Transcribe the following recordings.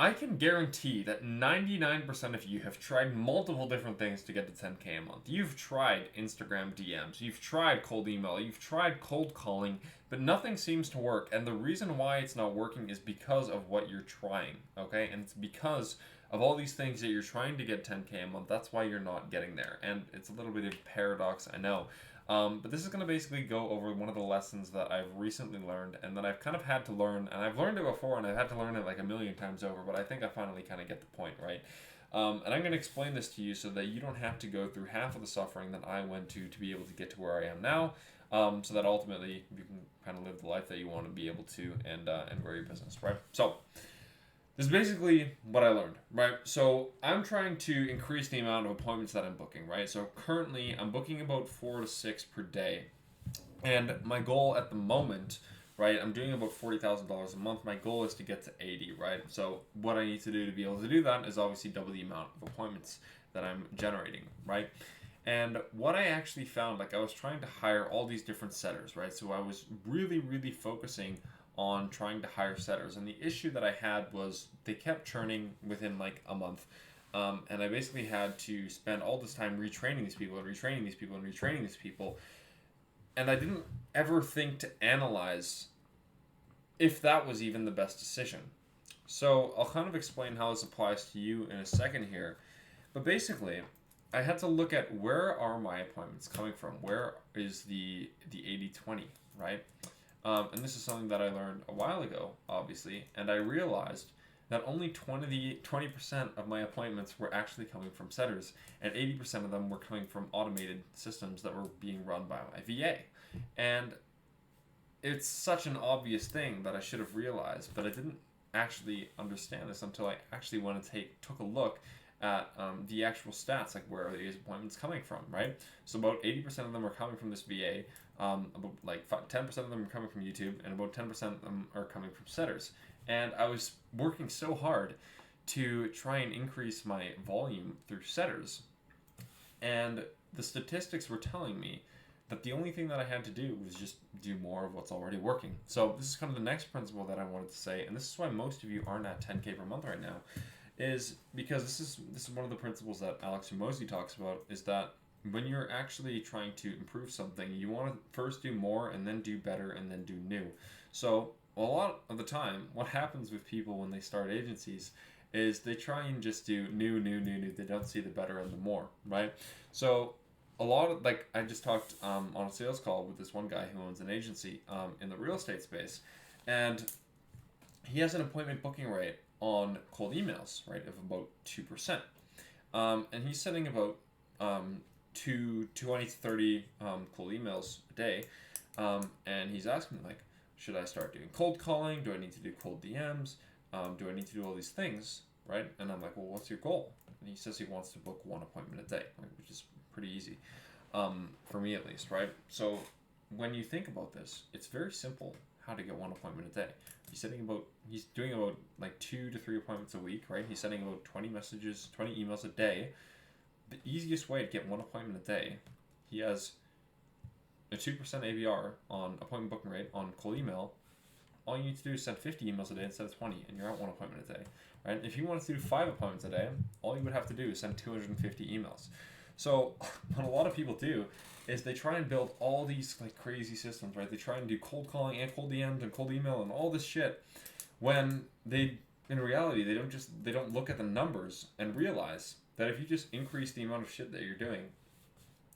I can guarantee that 99% of you have tried multiple different things to get to 10K a month. You've tried Instagram DMs, you've tried cold email, you've tried cold calling, but nothing seems to work. And the reason why it's not working is because of what you're trying, okay? And it's because of all these things that you're trying to get 10K a month. That's why you're not getting there. And it's a little bit of a paradox, I know. But this is going to basically go over one of the lessons that I've recently learned and that I've kind of had to learn. And I've learned it before and I've had to learn it like a million times over, but I think I finally kind of get the point, right? And I'm going to explain this to you so that you don't have to go through half of the suffering that I went to be able to get to where I am now, so that ultimately you can kind of live the life that you want to be able to and grow your business, right? So this is basically what I learned, right? So I'm trying to increase the amount of appointments that I'm booking, right? So currently I'm booking about 4 to 6 per day. And my goal at the moment, right, I'm doing about $40,000 a month. My goal is to get to 80, right? So what I need to do to be able to do that is obviously double the amount of appointments that I'm generating, right? And what I actually found, like I was trying to hire all these different setters, right? So I was really, really focusing on trying to hire setters. And the issue that I had was they kept churning within like a month. And I basically had to spend all this time retraining these people and retraining these people and retraining these people. And I didn't ever think to analyze if that was even the best decision. So I'll kind of explain how this applies to you in a second here. But basically, I had to look at where are my appointments coming from? Where is the 80-20, right? And this is something that I learned a while ago, obviously, and I realized that only 20% of my appointments were actually coming from setters, and 80% of them were coming from automated systems that were being run by my VA. And it's such an obvious thing that I should have realized, but I didn't actually understand this until I actually went and took a look at the actual stats, like where are these appointments coming from, right? So about 80% of them are coming from this VA, about like 10% of them are coming from YouTube, and about 10% of them are coming from setters. And I was working so hard to try and increase my volume through setters, and the statistics were telling me that the only thing that I had to do was just do more of what's already working. So this is kind of the next principle that I wanted to say, and this is why most of you aren't at 10K per month right now, is because this is one of the principles that Alex Hormozi talks about, is that when you're actually trying to improve something, you want to first do more and then do better and then do new. So a lot of the time, what happens with people when they start agencies is they try and just do new. They don't see the better and the more, right? So a lot of, like, I just talked on a sales call with this one guy who owns an agency in the real estate space, and he has an appointment booking rate on cold emails, right, of about 2%. And he's sending about 20 to 30 cold emails a day. And he's asking me, like, should I start doing cold calling? Do I need to do cold DMs? Do I need to do all these things, right? And I'm like, well, what's your goal? And he says he wants to book one appointment a day, which is pretty easy, for me at least, right? So when you think about this, it's very simple how to get one appointment a day. He's doing about like 2 to 3 appointments a week, right? He's sending about 20 emails a day. The easiest way to get one appointment a day, he has a 2% ABR on appointment booking rate on cold email. All you need to do is send 50 emails a day instead of 20, and you're at one appointment a day, right? If you wanted to do 5 appointments a day, all you would have to do is send 250 emails. So what a lot of people do is they try and build all these like crazy systems, right? They try and do cold calling and cold DMs and cold email and all this shit, when they, in reality, they don't look at the numbers and realize that if you just increase the amount of shit that you're doing,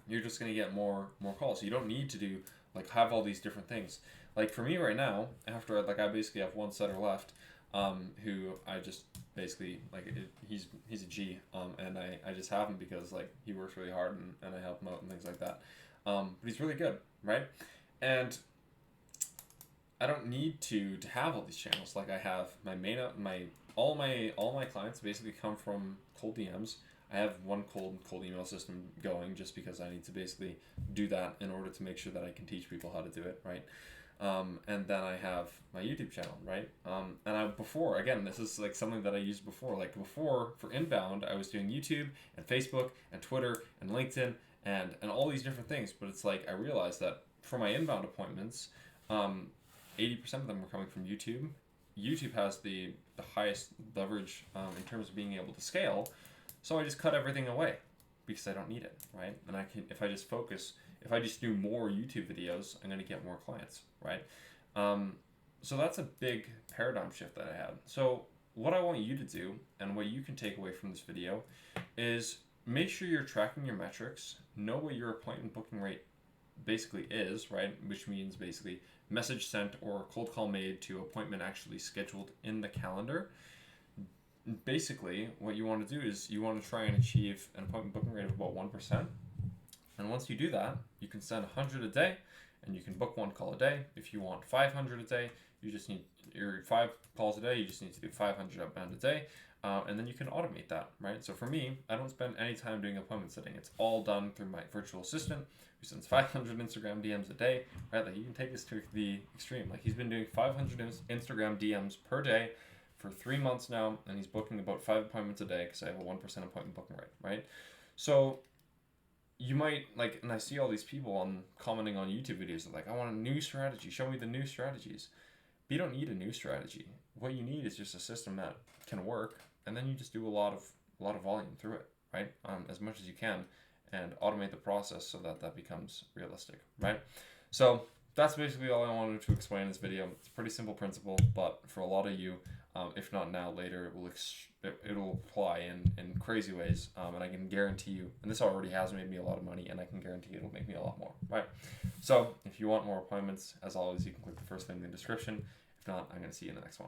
you're just going to get more calls. So you don't need to do, like, have all these different things. Like for me right now, after I basically have one setter left, who I just basically, like, he's a G, and I just have him because, like, he works really hard and I help him out and things like that. But he's really good, right? And I don't need to have all these channels. Like, I have all my clients basically come from cold DMs. I have one cold email system going just because I need to basically do that in order to make sure that I can teach people how to do it, right? And then I have my YouTube channel, right? Before, again, this is like something that I used before. Like before, for inbound, I was doing YouTube and Facebook and Twitter and LinkedIn and all these different things. But it's like I realized that for my inbound appointments, 80% of them were coming from YouTube. YouTube has the the highest leverage in terms of being able to scale. So I just cut everything away because I don't need it, right? And I can, if I just focus, if I just do more YouTube videos, I'm going to get more clients, right? So that's a big paradigm shift that I had. So what I want you to do and what you can take away from this video is make sure you're tracking your metrics, know what your appointment booking rate basically is, right? Which means basically message sent or cold call made to appointment actually scheduled in the calendar. Basically, what you want to do is you want to try and achieve an appointment booking rate of about 1%. And once you do that, you can send 100 a day and you can book 1 call a day. If you want 500 a day, you just need your 5 calls a day, you just need to do 500 outbound a day. And then you can automate that, right? So for me, I don't spend any time doing appointment setting. It's all done through my virtual assistant who sends 500 Instagram DMs a day, right? Like you can take this to the extreme. Like he's been doing 500 Instagram DMs per day for 3 months now, and he's booking about 5 appointments a day because I have a 1% appointment booking rate, right? So you might like, and I see all these people commenting on YouTube videos that like, I want a new strategy. Show me the new strategies. But you don't need a new strategy. What you need is just a system that can work, and then you just do a lot of volume through it, right? As much as you can, and automate the process so that that becomes realistic, right? So that's basically all I wanted to explain in this video. It's a pretty simple principle, but for a lot of you, if not now, later, it'll apply in crazy ways, and I can guarantee you, and this already has made me a lot of money, and I can guarantee it'll make me a lot more, right? So if you want more appointments, as always, you can click the first link in the description. If not, I'm going to see you in the next one.